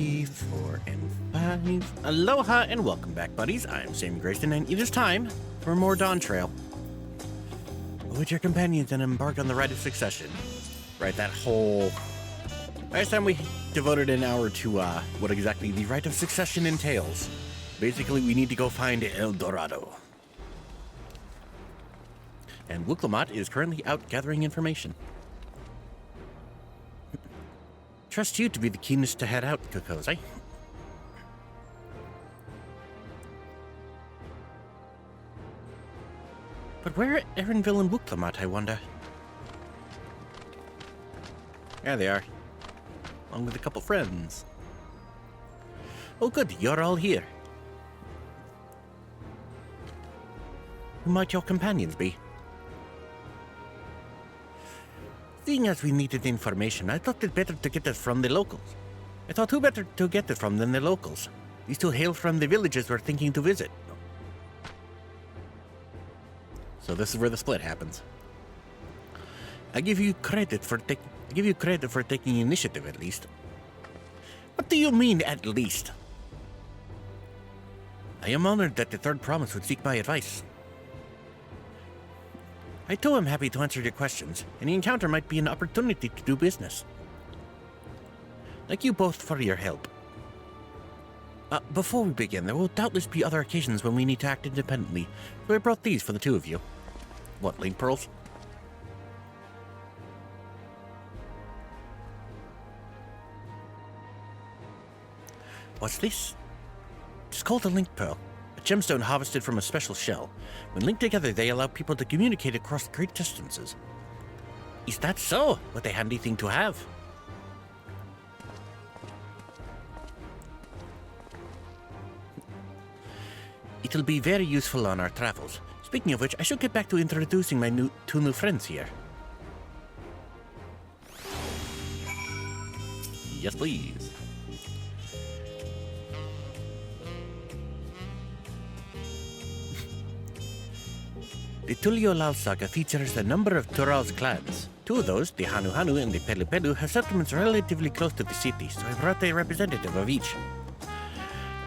3, 4, and 5. Aloha and welcome back, buddies. I'm Sammy Grayson, and it is time for more Dawntrail. With your companions and embark on the rite of succession. Right, that whole... Last time we devoted an hour to what exactly the rite of succession entails. Basically, we need to go find El Dorado. And Wooklamat is currently out gathering information. Trust you to be the keenest to head out, Kokose. But where are Erinville and Wooklamat, I wonder? There they are. Along with a couple friends. Oh good, you're all here. Who might your companions be? Seeing as we needed information, I thought it better to get it from the locals. I thought who better to get it from than the locals? These two hail from the villages we're thinking to visit. So this is where the split happens. I give you credit for taking initiative, at least. What do you mean, at least? I am honored that the Third Promise would seek my advice. I too am happy to answer your questions. Any encounter might be an opportunity to do business. Thank you both for your help. Before we begin, there will doubtless be other occasions when we need to act independently, so I brought these for the two of you. What, link pearls? What's this? It's called a link pearl. A gemstone harvested from a special shell. When linked together, they allow people to communicate across great distances. Is that so? What a handy thing to have. It'll be very useful on our travels. Speaking of which, I should get back to introducing my two new friends here. Yes, please. The Tuliolal saga features a number of Tural's clans. Two of those, the Hanu Hanu and the Pelu Pelu, have settlements relatively close to the city, so I brought a representative of each.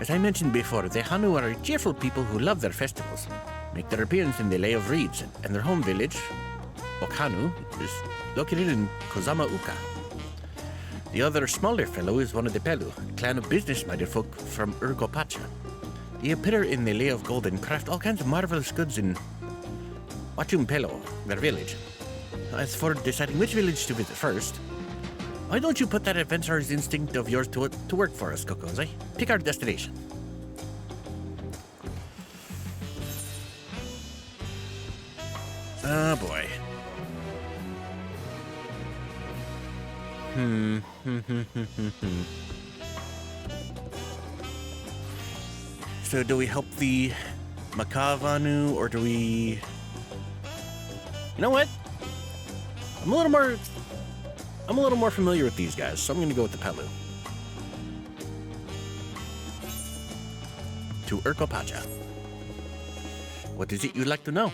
As I mentioned before, the Hanu are a cheerful people who love their festivals, make their appearance in the Lay of Reeds, and their home village, Okhanu, is located in Kozama Uka. The other smaller fellow is one of the Pelu, a clan of business-minded folk from Urgopacha. They appear in the Lay of Gold and craft all kinds of marvelous goods in Wachumpelo, their village. As for deciding which village to visit first, why don't you put that adventurer's instinct of yours to work for us, Kokose? Pick our destination. Oh boy. So do we help the Makavanu, or do we... You know what? I'm a little more familiar with these guys, so I'm gonna go with the Pelu. To Urgopacha. What is it you'd like to know?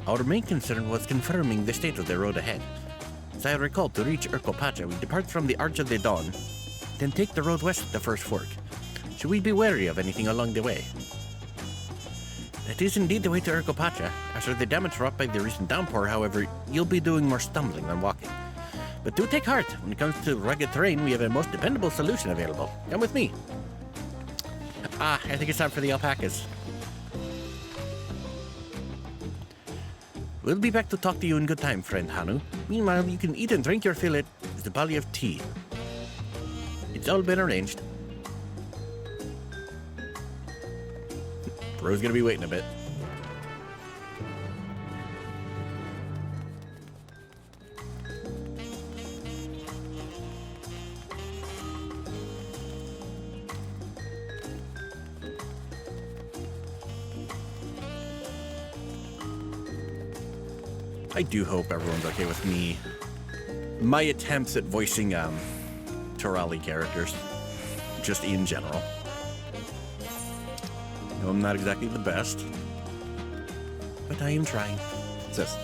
Our main concern was confirming the state of the road ahead. As I recall, to reach Urgopacha, we depart from the Arch of the Dawn, then take the road west at the first fork. Should we be wary of anything along the way? That is indeed the way to Urgopacha. After the damage wrought by the recent downpour, however, you'll be doing more stumbling than walking. But do take heart. When it comes to rugged terrain, we have a most dependable solution available. Come with me. I think it's time for the alpacas. We'll be back to talk to you in good time, friend Hanu. Meanwhile, you can eat and drink your fill at the Bali of tea. It's all been arranged. Bro's gonna be waiting a bit. I do hope everyone's okay with me. My attempts at voicing Turali characters, just in general. No, I'm not exactly the best, but I am trying. What's this?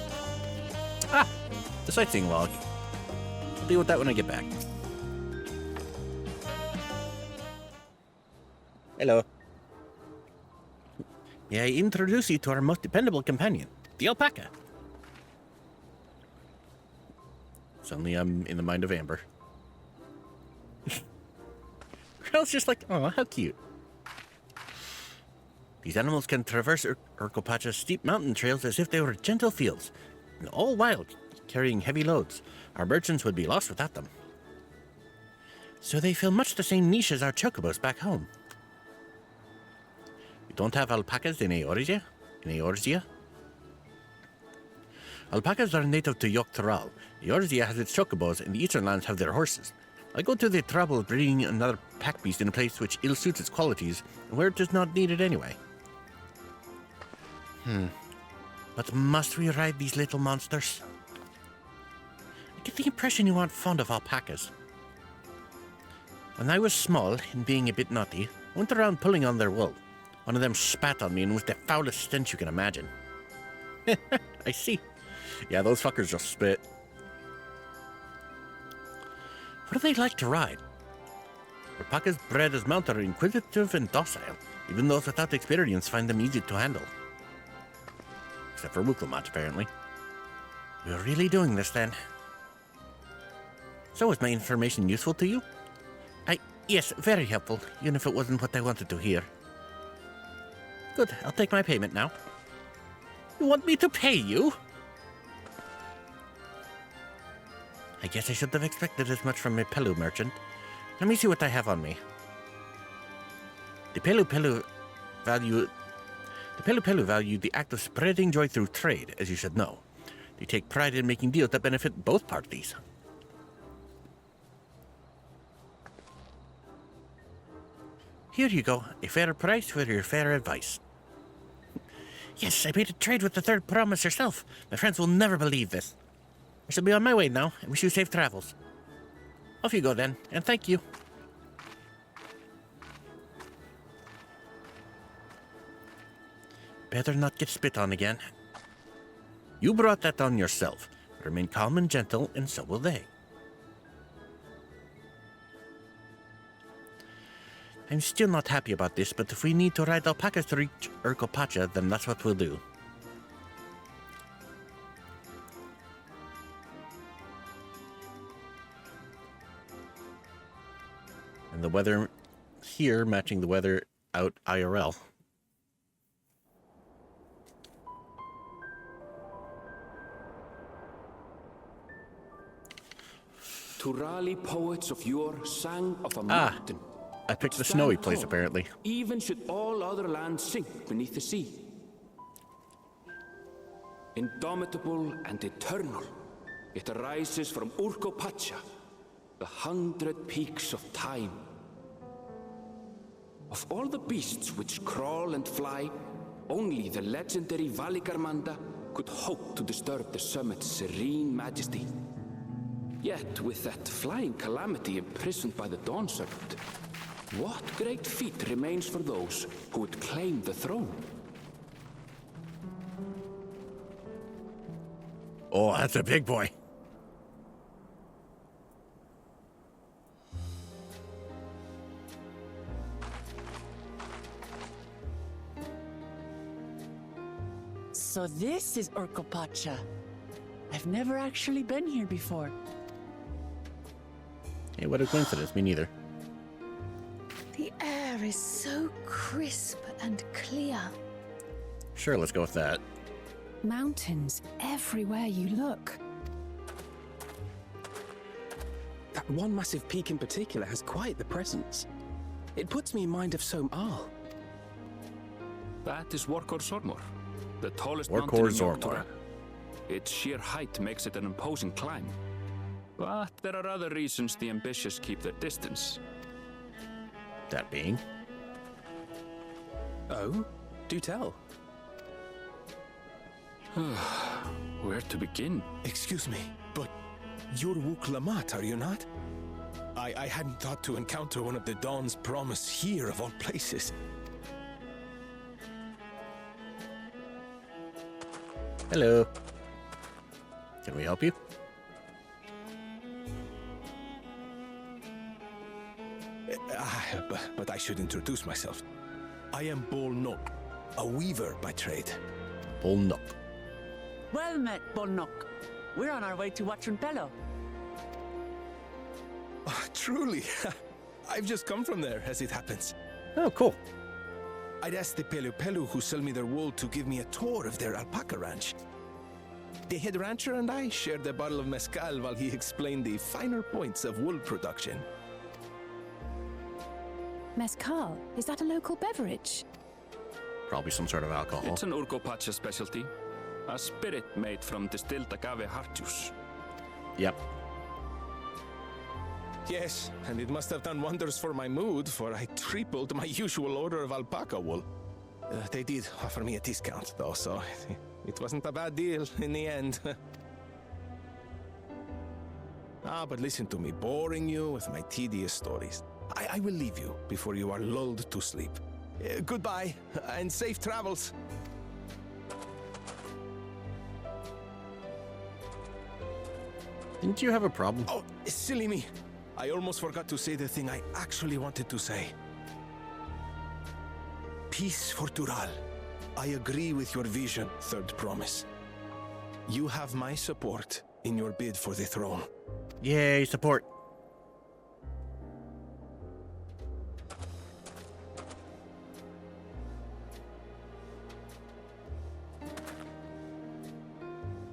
The sightseeing log. I'll deal with that when I get back. Hello. May I introduce you to our most dependable companion, the alpaca? Suddenly I'm in the mind of Amber. Girl's just like, oh, how cute. These animals can traverse Alpaca's steep mountain trails as if they were gentle fields, and all while carrying heavy loads. Our merchants would be lost without them. So they fill much the same niche as our chocobos back home. We don't have alpacas in Eorzea? Alpacas are native to Dawntrail. Eorzea has its chocobos, and the eastern lands have their horses. I go to the trouble of breeding another pack beast in a place which ill-suits its qualities, and where it is not needed anyway. But must we ride these little monsters? I get the impression you aren't fond of alpacas. When I was small, and being a bit naughty, I went around pulling on their wool. One of them spat on me, and was the foulest stench you can imagine. I see. Yeah, those fuckers just spit. What do they like to ride? Alpacas bred as mount are inquisitive and docile. Even those without experience find them easy to handle. Except for Wuklamat, apparently. We're really doing this, then. So was my information useful to you? Yes, very helpful, even if it wasn't what I wanted to hear. Good, I'll take my payment now. You want me to pay you? I guess I should have expected as much from a Pelu merchant. Let me see what I have on me. The Pelu value the act of spreading joy through trade, as you should know. They take pride in making deals that benefit both parties. Here you go, a fair price for your fair advice. Yes, I made a trade with the third promise herself. My friends will never believe this. I shall be on my way now. I wish you safe travels. Off you go then, and thank you. Better not get spit on again. You brought that on yourself. Remain calm and gentle, and so will they. I'm still not happy about this, but if we need to ride alpacas to reach Alpaca, then that's what we'll do. And the weather here matching the weather out IRL. Turali poets of yore sang of a mountain. I picked the snowy place, apparently. Even should all other lands sink beneath the sea. Indomitable and eternal, it arises from Alpaca, the 100 peaks of time. Of all the beasts which crawl and fly, only the legendary Valigarmanda could hope to disturb the summit's serene majesty. Yet, with that flying calamity imprisoned by the Dawn Serpent, what great feat remains for those who would claim the throne? Oh, that's a big boy. So this is Alpaca. I've never actually been here before. Hey, what a coincidence. Me neither. The air is so crisp and clear. Sure, let's go with that. Mountains everywhere you look. That one massive peak in particular has quite the presence. It puts me in mind of Som-Al. That is Workor Zormor, the tallest Workor mountain in Zormor. Yogtura. Its sheer height makes it an imposing climb. But there are other reasons the ambitious keep their distance. That being? Oh? Do tell. Where to begin? Excuse me, but you're Wuklamat, are you not? I hadn't thought to encounter one of the Dawn's promise here of all places. Hello. Can we help you? But I should introduce myself. I am Bolnok, a weaver by trade. Bolnok. Well met, Bolnok. We're on our way to Dawntrail. Oh, truly. I've just come from there, as it happens. Oh, cool. I'd asked the Pelu who sell me their wool to give me a tour of their alpaca ranch. The head rancher and I shared a bottle of mezcal while he explained the finer points of wool production. Mezcal? Is that a local beverage? Probably some sort of alcohol. It's an Urcopacha specialty. A spirit made from distilled agave heart juice. Yep. Yes, and it must have done wonders for my mood, for I tripled my usual order of alpaca wool. They did offer me a discount, though, so it wasn't a bad deal in the end. But listen to me, boring you with my tedious stories. I will leave you before you are lulled to sleep. Goodbye, and safe travels. Didn't you have a problem? Oh, silly me. I almost forgot to say the thing I actually wanted to say. Peace for Tural. I agree with your vision, Third Promise. You have my support in your bid for the throne. Yay, support.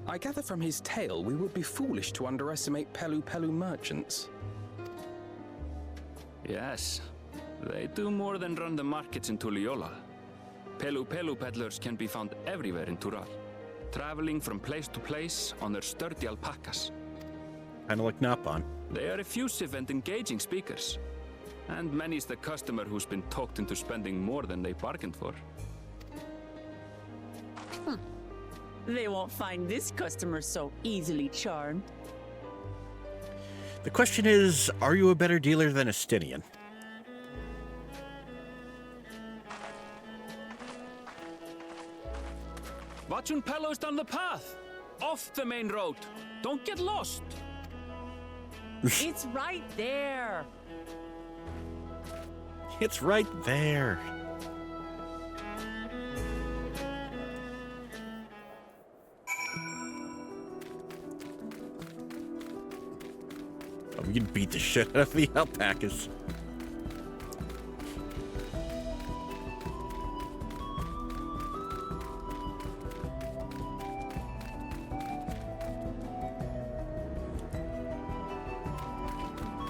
I gather from his tale we would be foolish to underestimate Pelu merchants. Yes, they do more than run the markets in Tuliyola. Pelu peddlers can be found everywhere in Tural, traveling from place to place on their sturdy alpacas. Kinda like Napan. They are effusive and engaging speakers, and many's the customer who's been talked into spending more than they bargained for. They won't find this customer so easily charmed. The question is, are you a better dealer than Estinian? Watchun Pelo's down the path! Off the main road! Don't get lost! It's right there. It's right there. We can beat the shit out of the alpacas.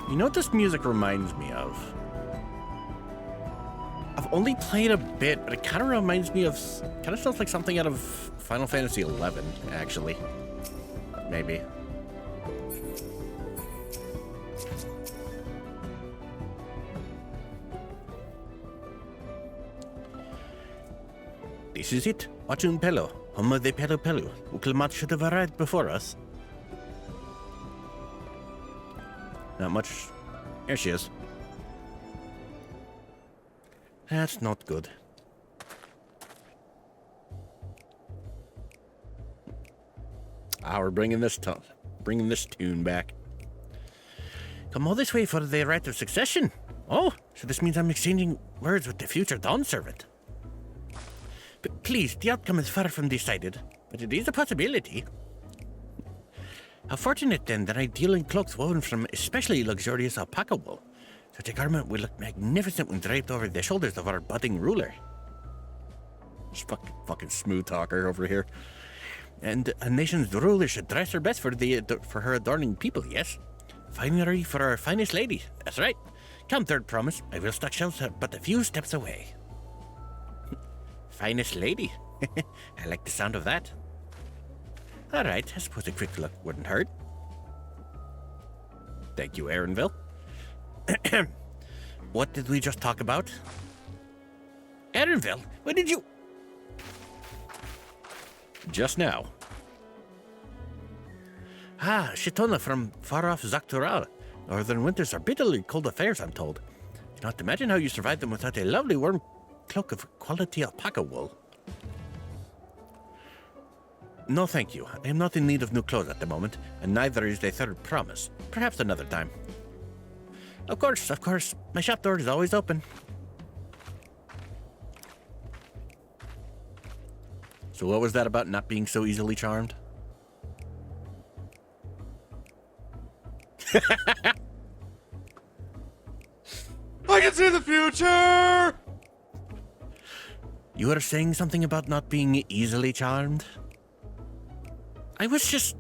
You know what this music reminds me of? I've only played a bit, but it kind of reminds me of... kind of sounds like something out of Final Fantasy XI, actually. Maybe. This is it. Watchun Pelo, home of the Pelu. Uklmat should have arrived before us. Not much. Here she is. That's not good. We're bringing this tune back. Come all this way for the right of succession. Oh, so this means I'm exchanging words with the future Dawn servant. But please, the outcome is far from decided, but it is a possibility. How fortunate, then, that I deal in cloaks woven from especially luxurious alpaca wool. Such a garment will look magnificent when draped over the shoulders of our budding ruler. This fucking smooth talker over here. And a nation's ruler should dress her best for her adorning people, yes? Finery for our finest lady, that's right. Come, Third Promise, I will stock shelves but a few steps away. Finest lady. I like the sound of that. All right, I suppose a quick look wouldn't hurt. Thank you, Aaronville. What did we just talk about? Aaronville, what did you... Just now. Shitona from far-off Zaktural. Northern winters are bitterly cold affairs, I'm told. Cannot imagine how you survive them without a lovely warm cloak of quality alpaca wool. No, thank you. I am not in need of new clothes at the moment, and neither is the Third Promise. Perhaps another time. Of course. My shop door is always open. So what was that about not being so easily charmed? I can see the future! You were saying something about not being easily charmed? I was just...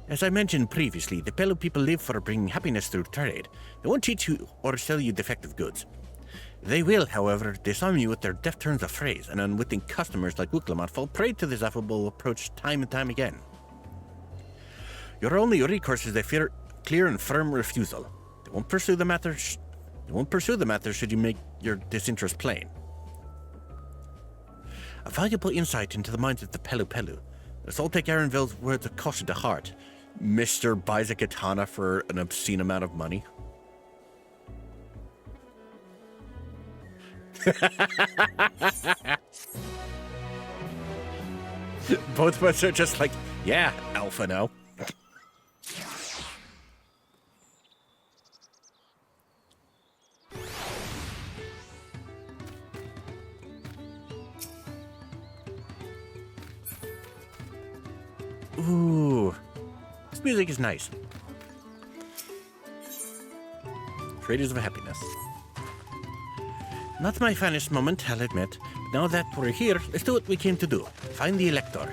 As I mentioned previously, the Pelu people live for bringing happiness through trade. They won't cheat you or sell you defective goods. They will, however, disarm you with their deft turns of phrase, and unwitting customers like Wuklamot fall prey to this affable approach time and time again. Your only recourse is a clear and firm refusal. They won't pursue the matter should you make your disinterest plain. A valuable insight into the minds of the Pelu. Let's all take Aaronville's words of caution to heart. Mr. buys a katana for an obscene amount of money. Both of us are just like, yeah, Alpha now. Ooh, this music is nice. Traders of happiness. Not my finest moment, I'll admit. But now that we're here, let's do what we came to do. Find the Elector.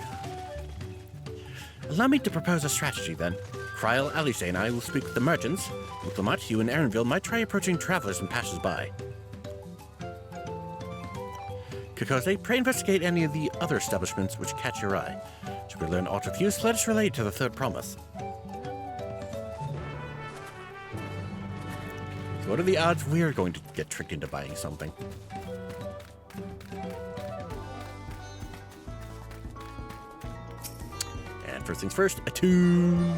Allow me to propose a strategy, then. Kryl, Alice, and I will speak with the merchants. Wuklamot, you and Aaronville might try approaching travelers and passers-by. Kokose, pray investigate any of the other establishments which catch your eye. Should we learn aught of use, let us relay to the third promise. So what are the odds we're going to get tricked into buying something? And first things first, a tune.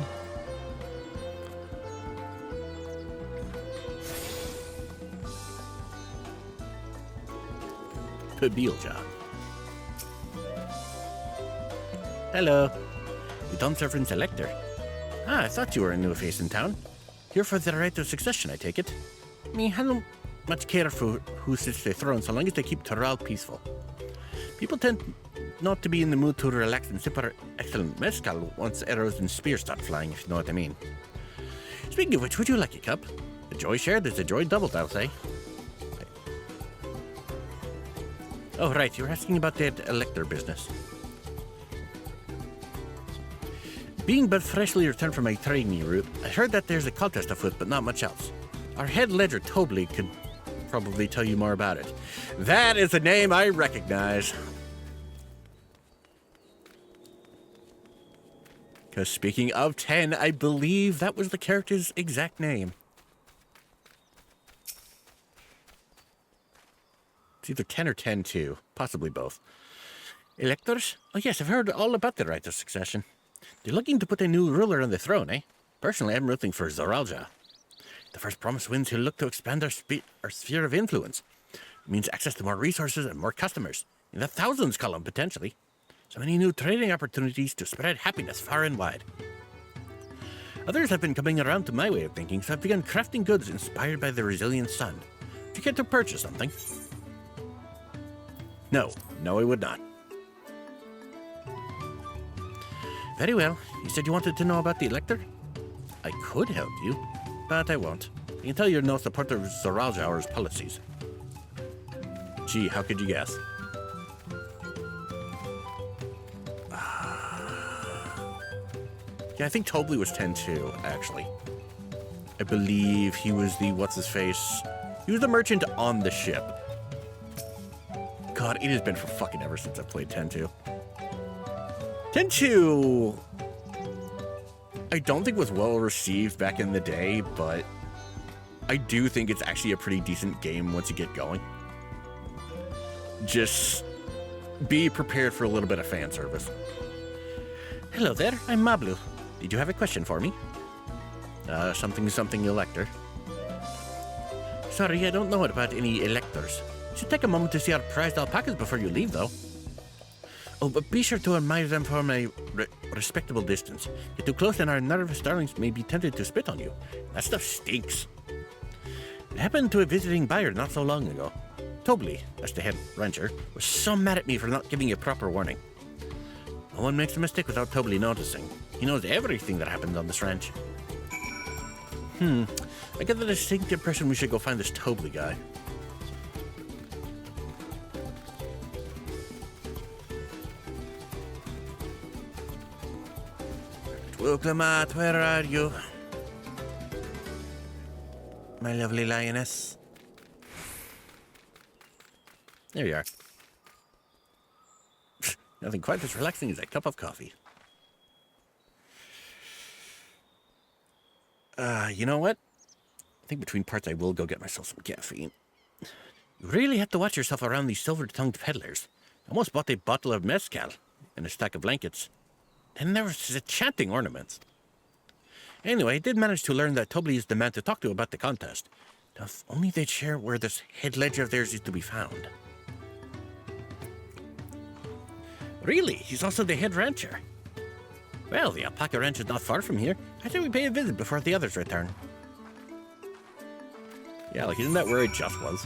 Pabilja. Hello. You Dawntrail Selector. Ah, I thought you were a new face in town. Here for the right of succession, I take it. I don't much care for who sits the throne so long as they keep Toral peaceful. People tend not to be in the mood to relax and sip our excellent mezcal once arrows and spears start flying, if you know what I mean. Speaking of which, would you like a cup? The joy shared is the joy doubled, I'll say. Oh, right, you were asking about that Elector business. Being but freshly returned from my trading route, I heard that there's a contest afoot, but not much else. Our head ledger, Tobley, could probably tell you more about it. That is a name I recognize. Because speaking of 10, I believe that was the character's exact name. It's either 10 or 10-2, possibly both. Electors? Oh yes, I've heard all about the right of succession. They're looking to put a new ruler on the throne, eh? Personally, I'm rooting for Zoralja. The first promise wins he'll look to expand our sphere of influence. It means access to more resources and more customers. In the thousands column, potentially. So many new trading opportunities to spread happiness far and wide. Others have been coming around to my way of thinking, so I've begun crafting goods inspired by the resilient sun. If you care to purchase something... No, I would not. Very well. You said you wanted to know about the Elector? I could help you, but I won't. I can tell you're no supporter of Zoralja or his policies. Gee, how could you guess? Yeah, I think Tobley was 10-2, actually. I believe he was the what's-his-face. He was the merchant on the ship. God, it has been for fucking ever since I've played 10-2. 10-2, I don't think was well received back in the day, but I do think it's actually a pretty decent game once you get going. Just be prepared for a little bit of fan service. Hello there, I'm Mablu. Did you have a question for me? Something elector. Sorry, I don't know about any electors. You should take a moment to see our prized alpacas before you leave, though. Oh, but be sure to admire them from a respectable distance. Get too close and our nervous darlings may be tempted to spit on you. That stuff stinks. It happened to a visiting buyer not so long ago. Tobli, that's the head rancher, was so mad at me for not giving you proper warning. No one makes a mistake without Tobli noticing. He knows everything that happens on this ranch. I get the distinct impression we should go find this Tobli guy. Woklamat, where are you? My lovely lioness. There you are. Nothing quite as relaxing as a cup of coffee. You know what? I think between parts I will go get myself some caffeine. You really have to watch yourself around these silver-tongued peddlers. I almost bought a bottle of mezcal and a stack of blankets. And there was the chanting ornaments. Anyway, I did manage to learn that Tobli is the man to talk to about the contest. Now, if only they'd share where this head ledger of theirs is to be found. Really? He's also the head rancher? Well, the Alpaca ranch is not far from here. I think we pay a visit before the others return. Yeah, like, isn't that where it just was?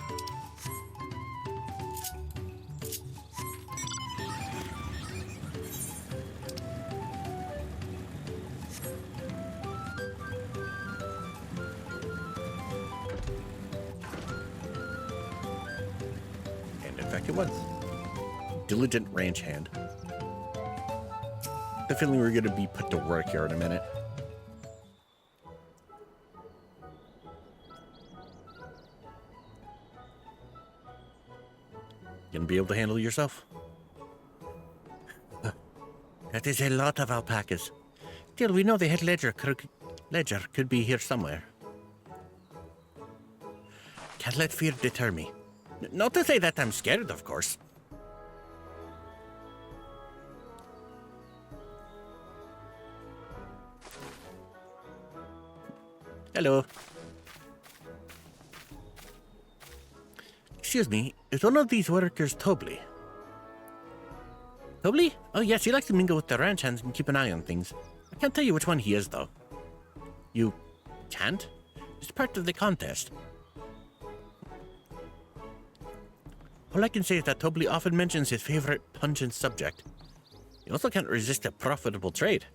And in fact, it was. Diligent ranch hand. The feeling we're going to be put to work here in a minute. Gonna be able to handle yourself? That is a lot of alpacas. Still, we know the head ledger could be here somewhere. Can't let fear deter me. Not to say that I'm scared, of course. Hello. Excuse me, is one of these workers Tobli? Tobli? Oh yes, he likes to mingle with the ranch hands and keep an eye on things. I can't tell you which one he is, though. You can't? It's part of the contest. All I can say is that Tobli often mentions his favorite pungent subject. He also can't resist a profitable trade.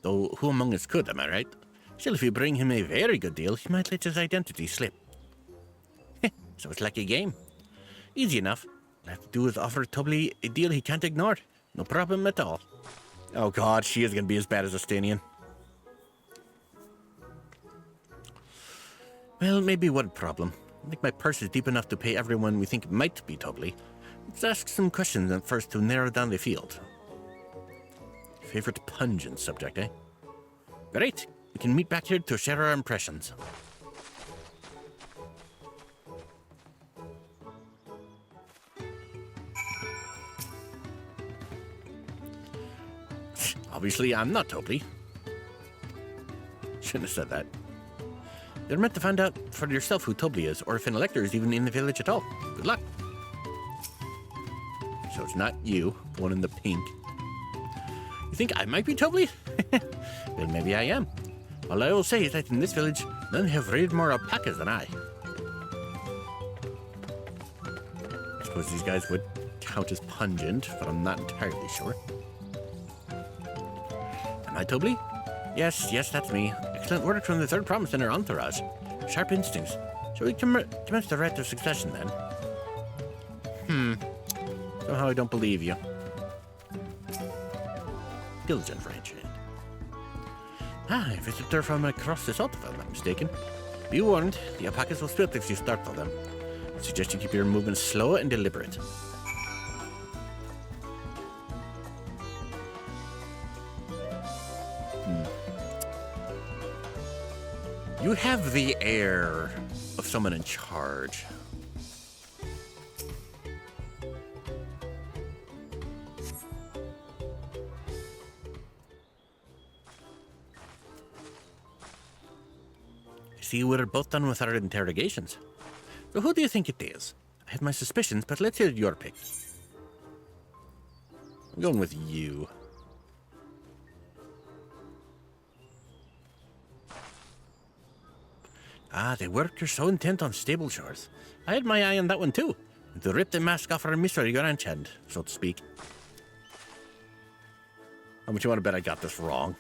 Though who among us could, am I right? Still, if you bring him a very good deal, he might let his identity slip. So it's like a game. Easy enough. All I have to do is offer Tobli a deal he can't ignore. No problem at all. Oh god, she is going to be as bad as Estonian. Well, maybe one problem. I think my purse is deep enough to pay everyone we think might be Tobli. Let's ask some questions at first to narrow down the field. Favorite pungent subject, eh? Great. We can meet back here to share our impressions. Obviously, I'm not Tobli. Shouldn't have said that. You're meant to find out for yourself who Tobli is, or if an elector is even in the village at all. Good luck. So it's not you, the one in the pink. You think I might be Tobli? Well, maybe I am. All I will say is that in this village, none have raided more alpacas than I. I suppose these guys would count as pungent, but I'm not entirely sure. Am I Tobli? Yes, that's me. Excellent work from the third promise in our entourage. Sharp instincts. Shall we commence the rite of succession then? Somehow I don't believe you. Diligent ranch hand. A visitor from across the south, if I'm not mistaken. Be warned, the alpacas will split if you startle them. I suggest you keep your movements slow and deliberate. You have the air of someone in charge. See, we're both done with our interrogations. So who do you think it is? I have my suspicions, but let's hear your pick. I'm going with you. The workers so intent on stable chores. I had my eye on that one too. to rip the mask off our mystery ranch hand, so to speak. How much you want to bet I got this wrong?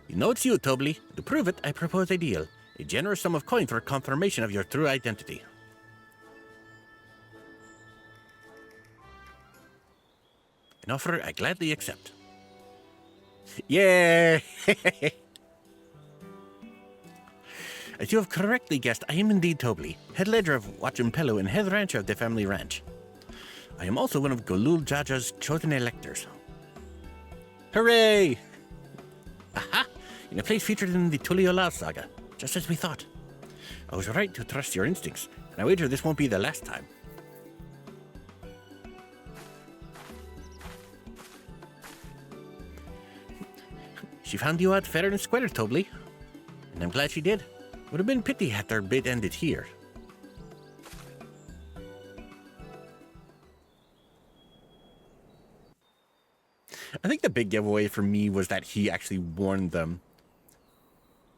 You know it's you, Tobly. To prove it, I propose a deal. A generous sum of coin for confirmation of your true identity. An offer I gladly accept. Yay! As you have correctly guessed, I am indeed Tobly, head ledger of Wachimpello and head rancher of the family ranch. I am also one of Golul Jaja's chosen electors. Hooray! Aha! In a place featured in the Tuliolal saga, just as we thought. I was right to trust your instincts, and I wager this won't be the last time. She found you out fair and square, Tobly. And I'm glad she did. Would have been pity had our bit ended here. I think the big giveaway for me was that he actually warned them.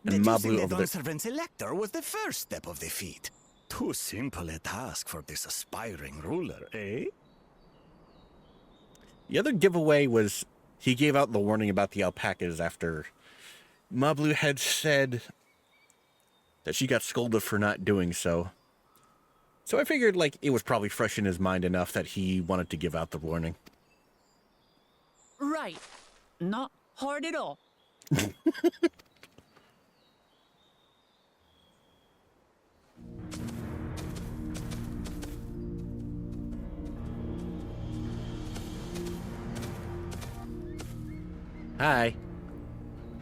And Deducing Mablu the over Dawn Servant's elector was the first step of the feat. Too simple a task for this aspiring ruler, eh? The other giveaway was he gave out the warning about the alpacas after Mablu had said that she got scolded for not doing so. So I figured like it was probably fresh in his mind enough that he wanted to give out the warning. Right. Not hard at all. Hi.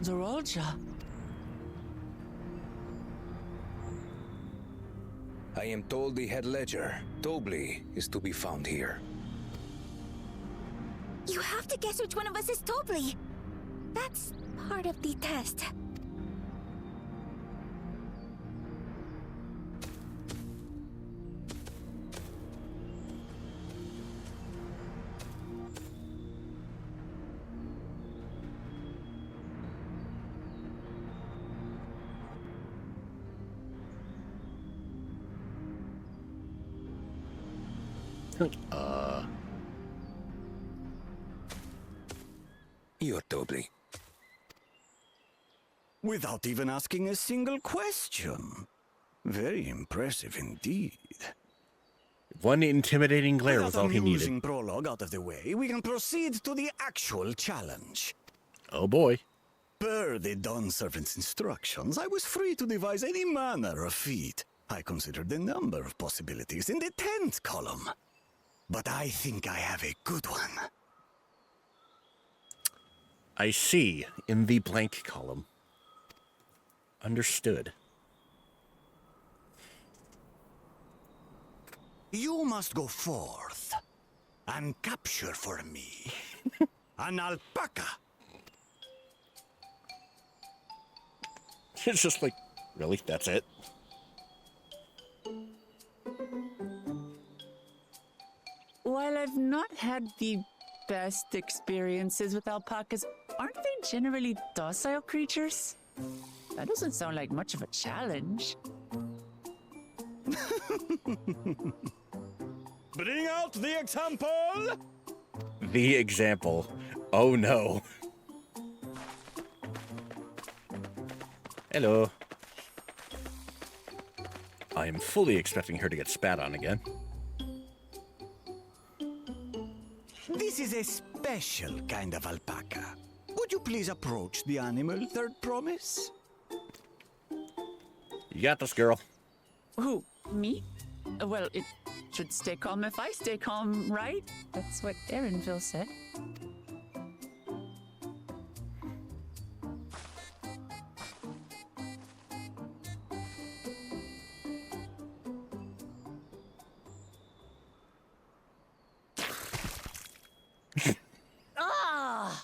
Zorolja. I am told the head ledger, Tobly, is to be found here. You have to guess which one of us is Tobly. That's part of the test. You're Tobly. Without even asking a single question. Very impressive indeed. One intimidating glare was With all that he amusing needed. prologue out of the way, we can proceed to the actual challenge. Oh boy. Per the Dawn Servant's instructions, I was free to devise any manner of feat. I considered the number of possibilities in the 10th column. But I think I have a good one. I see in the blank column. Understood. You must go forth and capture for me an alpaca. It's just like, really? That's it? While I've not had the best experiences with alpacas, aren't they generally docile creatures? That doesn't sound like much of a challenge. Bring out the example! The example. Oh no. Hello. I am fully expecting her to get spat on again. This is a special kind of alpaca. Would you please approach the animal, Third Promise? You got this, girl. Who? Me? Well, it should stay calm if I stay calm, right? That's what Erinville said. Ah!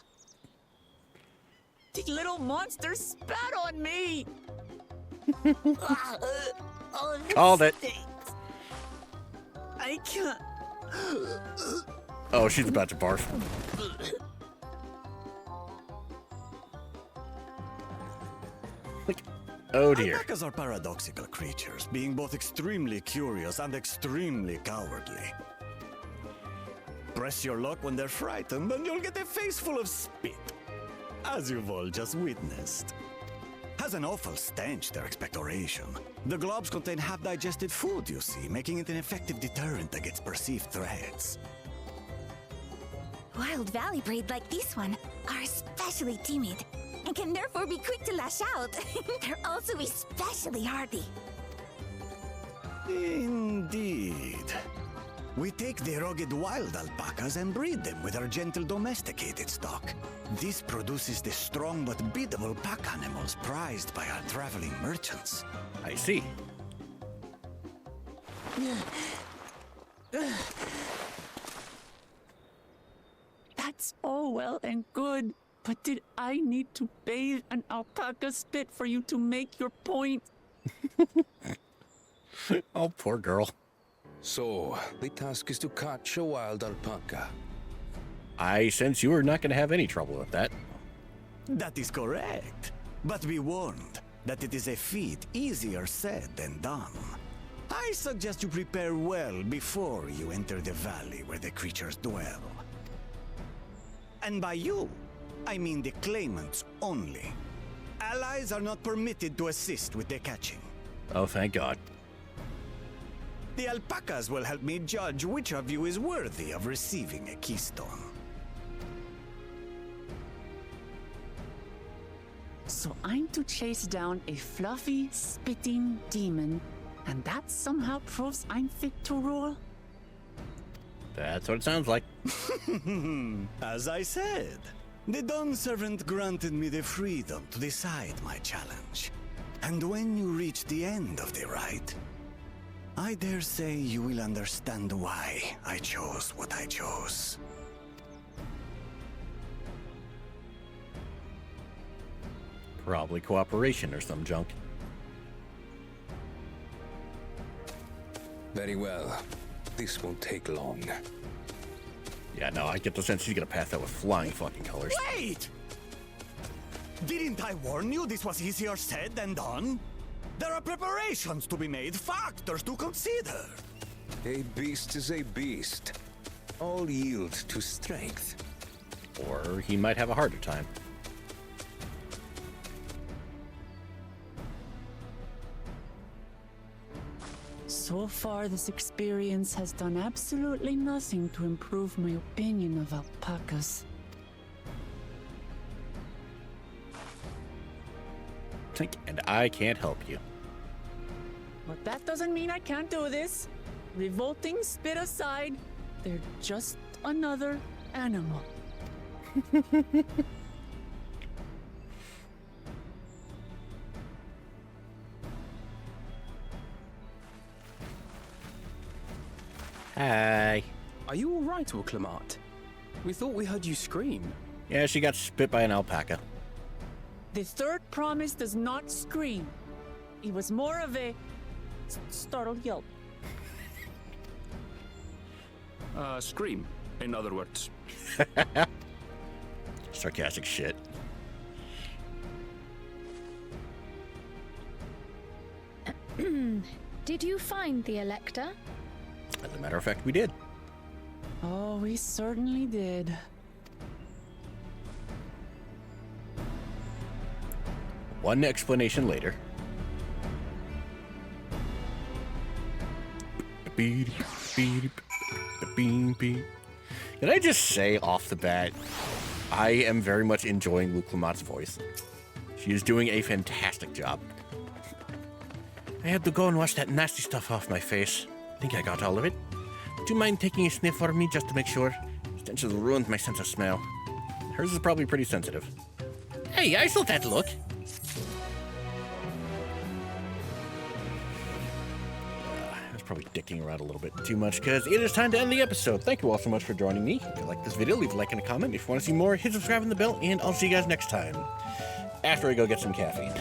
The little monster spat on me! Called it. I can't. Oh, she's about to barf. Like, Oh dear. Alpacas are paradoxical creatures, being both extremely curious and extremely cowardly. Press your luck when they're frightened, and you'll get a face full of spit, as you've all just witnessed. Has an awful stench, their expectoration. The globs contain half-digested food, you see, making it an effective deterrent against perceived threats. Wild valley breed like this one are especially timid and can therefore be quick to lash out. They're also especially hardy. Indeed. We take the rugged wild alpacas and breed them with our gentle domesticated stock. This produces the strong but biddable pack animals prized by our traveling merchants. I see. That's all well and good, but did I need to bathe an alpaca spit for you to make your point? Oh, poor girl. So, the task is to catch a wild alpaca. I sense you are not going to have any trouble with that. That is correct. But be warned that it is a feat easier said than done. I suggest you prepare well before you enter the valley where the creatures dwell. And by you, I mean the claimants only. Allies are not permitted to assist with the catching. Oh, thank God. The alpacas will help me judge which of you is worthy of receiving a keystone. So I'm to chase down a fluffy, spitting demon, and that somehow proves I'm fit to rule? That's what it sounds like. As I said, the Dawn Servant granted me the freedom to decide my challenge. And when you reach the end of the rite, I dare say you will understand why I chose what I chose. Probably cooperation or some junk. Very well. This won't take long. Yeah, no, I get the sense she's gonna pass out with flying fucking colors. Wait! Didn't I warn you this was easier said than done? There are preparations to be made, factors to consider. A beast is a beast. All yield to strength. Or he might have a harder time. So far, this experience has done absolutely nothing to improve my opinion of alpacas. And I can't help you. But that doesn't mean I can't do this. Revolting spit aside, they're just another animal. Hi. Are you all right, Uklamat? We thought we heard you scream. Yeah, she got spit by an alpaca. The third promise does not scream. It was more of a startled yelp. Scream, in other words. Sarcastic shit. Did you find the Elector? As a matter of fact, we did. Oh, we certainly did. One explanation later. Can I just say off the bat, I am very much enjoying Wuklamat's voice. She is doing a fantastic job. I had to go and wash that nasty stuff off my face. I think I got all of it. Would you mind taking a sniff for me just to make sure? Stench has ruined my sense of smell. Hers is probably pretty sensitive. Hey, I saw that look. I was probably dicking around a little bit too much because it is time to end the episode. Thank you all so much for joining me. If you like this video, leave a like and a comment. If you want to see more, hit subscribe and the bell, and I'll see you guys next time. After I go get some caffeine.